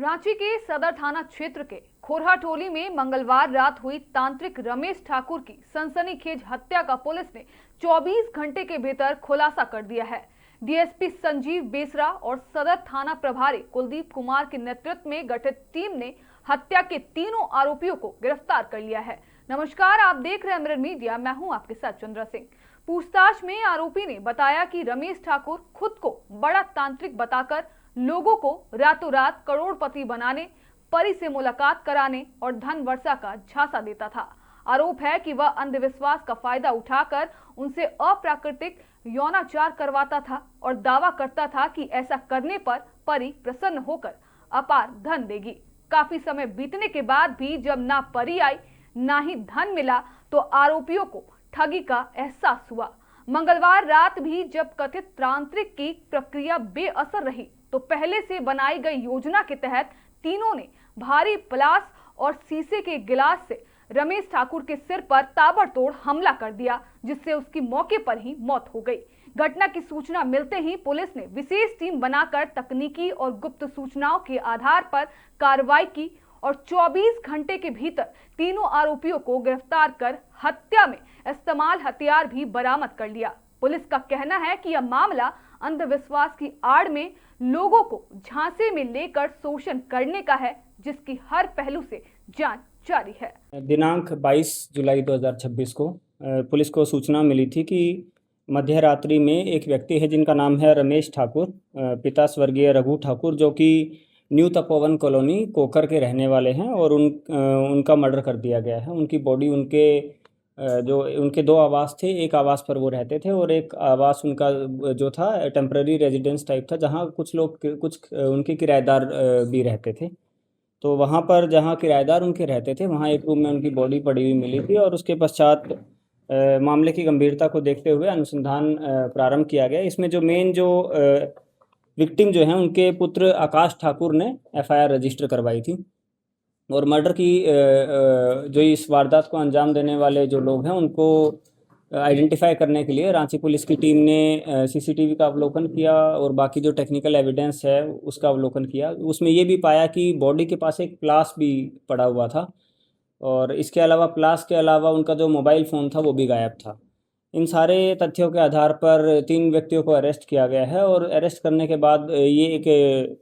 रांची के सदर थाना क्षेत्र के खोरहा टोली में मंगलवार रात हुई तांत्रिक रमेश ठाकुर की सनसनीखेज हत्या का पुलिस ने 24 घंटे के भीतर खुलासा कर दिया है। डीएसपी संजीव बेसरा और सदर थाना प्रभारी कुलदीप कुमार के नेतृत्व में गठित टीम ने हत्या के तीनों आरोपियों को गिरफ्तार कर लिया है। नमस्कार, आप देख रहे हैं अमृत मीडिया। मैं हूं आपके साथ चंद्रा सिंह। पूछताछ में आरोपी ने बताया कि रमेश ठाकुर खुद को बड़ा तांत्रिक बताकर लोगों को रातों रात करोड़पति बनाने, परी से मुलाकात कराने और धन वर्षा का झांसा देता था। आरोप है कि वह अंधविश्वास का फायदा उठाकर उनसे अप्राकृतिक यौनाचार करवाता था और दावा करता था कि ऐसा करने पर परी प्रसन्न होकर अपार धन देगी। काफी समय बीतने के बाद भी जब ना परी आई ना ही धन मिला तो आरोपियों को ठगी का एहसास हुआ। मंगलवार रात भी जब कथित तांत्रिक की प्रक्रिया बेअसर रही तो पहले से बनाई गई योजना के तहत तीनों ने भारी प्लास और शीशे के गिलास से रमेश ठाकुर के सिर पर ताबड़तोड़ हमला कर दिया, जिससे उसकी मौके पर ही मौत हो गई। घटना की सूचना मिलते ही पुलिस ने विशेष टीम बनाकर तकनीकी और गुप्त सूचनाओं के आधार पर कार्रवाई की और 24 घंटे के भीतर तीनों आरोपियों को गिरफ्तार कर हत्या में इस्तेमाल हथियार भी बरामद कर लिया। पुलिस का कहना है कि यह मामला अंधविश्वास की आड़ में लोगों को झांसे में लेकर शोषण करने का है, जिसकी हर पहलू से जांच जारी है। दिनांक 22 जुलाई 2026 को पुलिस को सूचना मिली थी कि मध्य रात्रि में एक व्यक्ति है जिनका नाम है रमेश ठाकुर, पिता स्वर्गीय रघु ठाकुर, जो कि न्यू तपोवन कॉलोनी कोकर के रहने वाले हैं और उनका मर्डर कर दिया गया है। उनकी बॉडी उनके दो आवास थे, एक आवास पर वो रहते थे और एक आवास उनका जो था टेम्पररी रेजिडेंस टाइप था, जहाँ कुछ उनके किराएदार भी रहते थे। तो वहाँ पर जहाँ किराएदार उनके रहते थे वहाँ एक रूम में उनकी बॉडी पड़ी हुई मिली थी और उसके पश्चात मामले की गंभीरता को देखते हुए अनुसंधान प्रारंभ किया गया। इसमें जो मेन विक्टिम जो हैं उनके पुत्र आकाश ठाकुर ने एफआईआर रजिस्टर करवाई थी और मर्डर की जो इस वारदात को अंजाम देने वाले जो लोग हैं उनको आइडेंटिफाई करने के लिए रांची पुलिस की टीम ने सीसीटीवी का अवलोकन किया और बाकी जो टेक्निकल एविडेंस है उसका अवलोकन किया। उसमें ये भी पाया कि बॉडी के पास एक प्लास भी पड़ा हुआ था और इसके अलावा प्लास के अलावा उनका जो मोबाइल फ़ोन था वो भी गायब था। इन सारे तथ्यों के आधार पर 3 व्यक्तियों को अरेस्ट किया गया है और अरेस्ट करने के बाद ये एक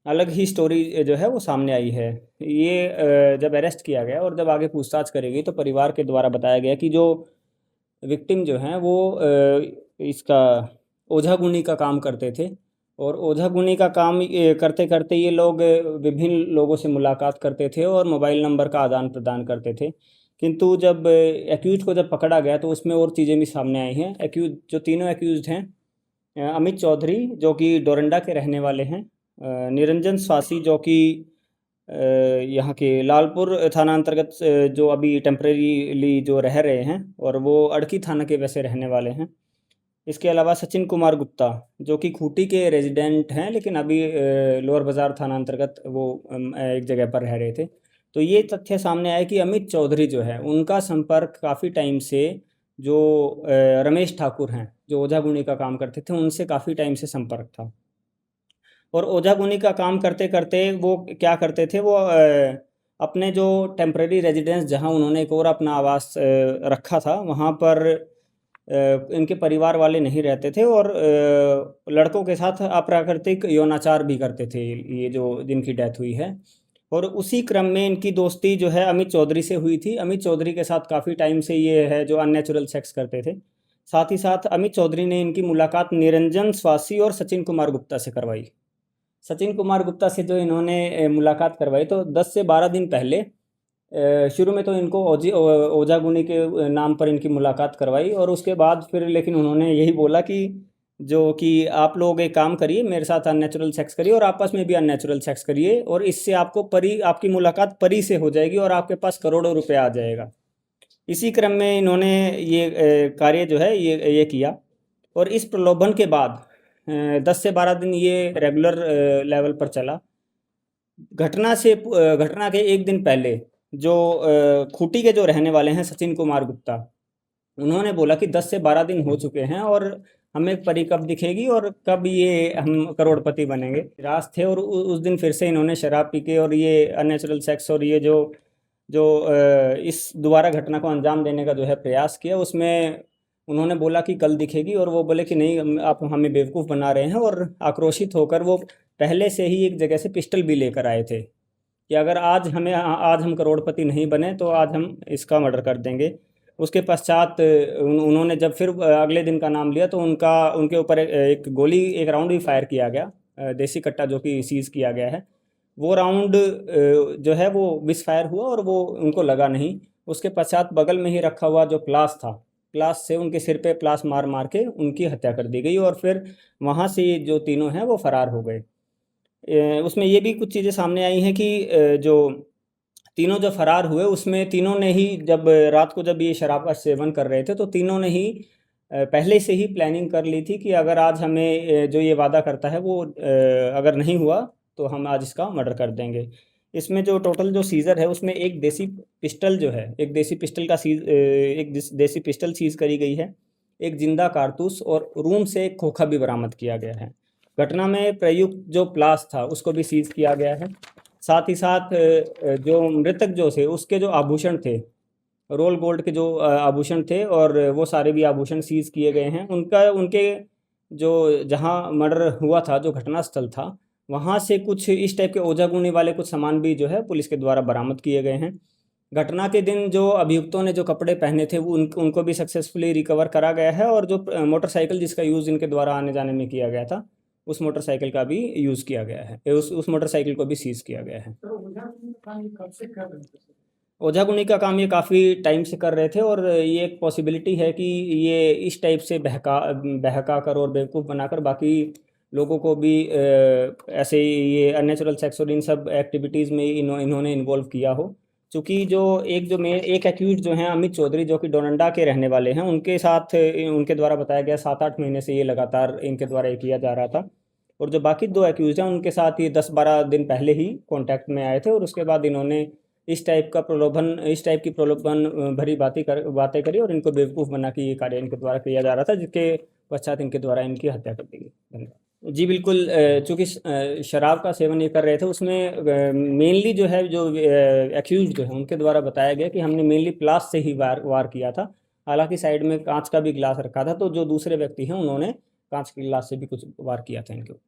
अलग ही स्टोरी जो है वो सामने आई है। ये जब अरेस्ट किया गया और जब आगे पूछताछ करेगी तो परिवार के द्वारा बताया गया कि जो विक्टिम जो हैं वो इसका ओझागुनी का काम करते थे और ओझागुनी का काम करते करते ये लोग विभिन्न लोगों से मुलाकात करते थे और मोबाइल नंबर का आदान प्रदान करते थे। किंतु जब एक्यूज को जब पकड़ा गया तो उसमें और चीज़ें भी सामने आई हैं। जो तीनों एक्यूज हैं, अमित चौधरी जो कि डोरंडा के रहने वाले हैं, निरंजन स्वासी जो कि यहाँ के लालपुर थाना अंतर्गत जो अभी टेम्परेरीली जो रह रहे हैं और वो अड़की थाना के वैसे रहने वाले हैं। इसके अलावा सचिन कुमार गुप्ता जो कि खूंटी के रेजिडेंट हैं लेकिन अभी लोअर बाज़ार थाना अंतर्गत वो एक जगह पर रह रहे थे। तो ये तथ्य सामने आया कि अमित चौधरी जो है उनका संपर्क काफ़ी टाइम से जो रमेश ठाकुर हैं जो ओझागुनी का काम करते थे उनसे काफ़ी टाइम से संपर्क था और ओझागुनी का काम करते करते वो क्या करते थे, वो अपने जो टेम्पररी रेजिडेंस जहां उन्होंने एक और अपना आवास रखा था वहां पर इनके परिवार वाले नहीं रहते थे और लड़कों के साथ अप्राकृतिक यौनाचार भी करते थे ये जो जिनकी डेथ हुई है। और उसी क्रम में इनकी दोस्ती जो है अमित चौधरी से हुई थी। अमित चौधरी के साथ काफ़ी टाइम से ये है जो अननेचुरल सेक्स करते थे। साथ ही साथ अमित चौधरी ने इनकी मुलाकात निरंजन स्वासी और सचिन कुमार गुप्ता से करवाई। सचिन कुमार गुप्ता से जो इन्होंने मुलाकात करवाई तो 10 से 12 दिन पहले शुरू में तो इनको ओझागुनी के नाम पर इनकी मुलाकात करवाई और उसके बाद फिर लेकिन उन्होंने यही बोला कि आप लोग एक काम करिए, मेरे साथ अननेचुरल सेक्स करिए और आपस में भी अननेचुरल सेक्स करिए और इससे आपकी मुलाकात परी से हो जाएगी और आपके पास करोड़ों रुपए आ जाएगा। इसी क्रम में इन्होंने ये कार्य जो है ये किया और इस प्रलोभन के बाद 10 से 12 दिन ये रेगुलर लेवल पर चला। घटना के एक दिन पहले जो खूंटी के जो रहने वाले हैं सचिन कुमार गुप्ता, उन्होंने बोला कि 10 से 12 दिन हो चुके हैं और हमें परी कब दिखेगी और कब ये हम करोड़पति बनेंगे। निराश थे और उस दिन फिर से इन्होंने शराब पी के और ये अननेचुरल सेक्स और ये जो जो इस दोबारा घटना को अंजाम देने का जो है प्रयास किया, उसमें उन्होंने बोला कि कल दिखेगी और वो बोले कि नहीं, आप हमें बेवकूफ़ बना रहे हैं। और आक्रोशित होकर वो पहले से ही एक जगह से पिस्टल भी लेकर आए थे कि अगर आज हम करोड़पति नहीं बने तो आज हम इसका मर्डर कर देंगे। उसके पश्चात उन्होंने जब फिर अगले दिन का नाम लिया तो उनके ऊपर एक राउंड भी फायर किया गया, देसी कट्टा जो कि सीज़ किया गया है। वो राउंड जो है वो मिस फायर हुआ और वो उनको लगा नहीं। उसके पश्चात बगल में ही रखा हुआ जो प्लास था, प्लास से उनके सिर पे प्लास मार मार के उनकी हत्या कर दी गई और फिर वहाँ से ये जो तीनों हैं वो फरार हो गए। उसमें ये भी कुछ चीज़ें सामने आई हैं कि जो तीनों जो फरार हुए उसमें तीनों ने ही जब रात को जब ये शराब का सेवन कर रहे थे तो तीनों ने ही पहले से ही प्लानिंग कर ली थी कि अगर आज हमें जो ये वादा करता है वो अगर नहीं हुआ तो हम आज इसका मर्डर कर देंगे। इसमें जो टोटल जो सीज़र है उसमें एक देसी पिस्टल जो है, एक देसी पिस्टल सीज़ करी गई है, एक जिंदा कारतूस और रूम से एक खोखा भी बरामद किया गया है। घटना में प्रयुक्त जो प्लास था उसको भी सीज़ किया गया है। साथ ही साथ जो मृतक जो थे उसके जो आभूषण थे, रोल गोल्ड के जो आभूषण थे और वो सारे भी आभूषण सीज़ किए गए हैं। उनके जो जहाँ मर्डर हुआ था, जो घटनास्थल था, वहाँ से कुछ इस टाइप के ओझागुनी वाले कुछ सामान भी जो है पुलिस के द्वारा बरामद किए गए हैं। घटना के दिन जो अभियुक्तों ने जो कपड़े पहने थे वो उनको भी सक्सेसफुली रिकवर करा गया है और जो मोटरसाइकिल जिसका यूज़ इनके द्वारा आने जाने में किया गया था उस मोटरसाइकिल का भी यूज़ किया गया है, उस मोटरसाइकिल को भी सीज़ किया गया है। ओझागुनी का काम ये काफ़ी टाइम से कर रहे थे और ये एक पॉसिबिलिटी है कि ये इस टाइप से बहका कर और बेवकूफ़ बनाकर बाकी लोगों को भी ऐसे ये अननेचुरल सेक्स और इन सब एक्टिविटीज़ में इन्होंने इन्वॉल्व किया हो। चूँकि एक एक्यूज जो हैं अमित चौधरी, जो कि डोरंडा के रहने वाले हैं, उनके साथ उनके द्वारा बताया गया 7-8 महीने से ये लगातार इनके द्वारा ये किया जा रहा था। और जो बाकी 2 एक्यूज़ हैं उनके साथ ये 10-12 दिन पहले ही कॉन्टैक्ट में आए थे और उसके बाद इन्होंने इस टाइप की प्रलोभन भरी बातें करी और इनको बेवकूफ़ बना के ये कार्य इनके द्वारा किया जा रहा था, जिसके पश्चात इनके द्वारा इनकी हत्या कर दी गई। धन्यवाद। जी बिल्कुल, चूँकि शराब का सेवन ये कर रहे थे उसमें मेनली जो है जो एक्यूज़्ड जो है उनके द्वारा बताया गया कि हमने मेनली प्लास से ही वार किया था। हालाँकि साइड में काँच का भी गिलास रखा था, तो जो दूसरे व्यक्ति हैं उन्होंने काँच के गिलास से भी कुछ वार किया था इनके ऊपर।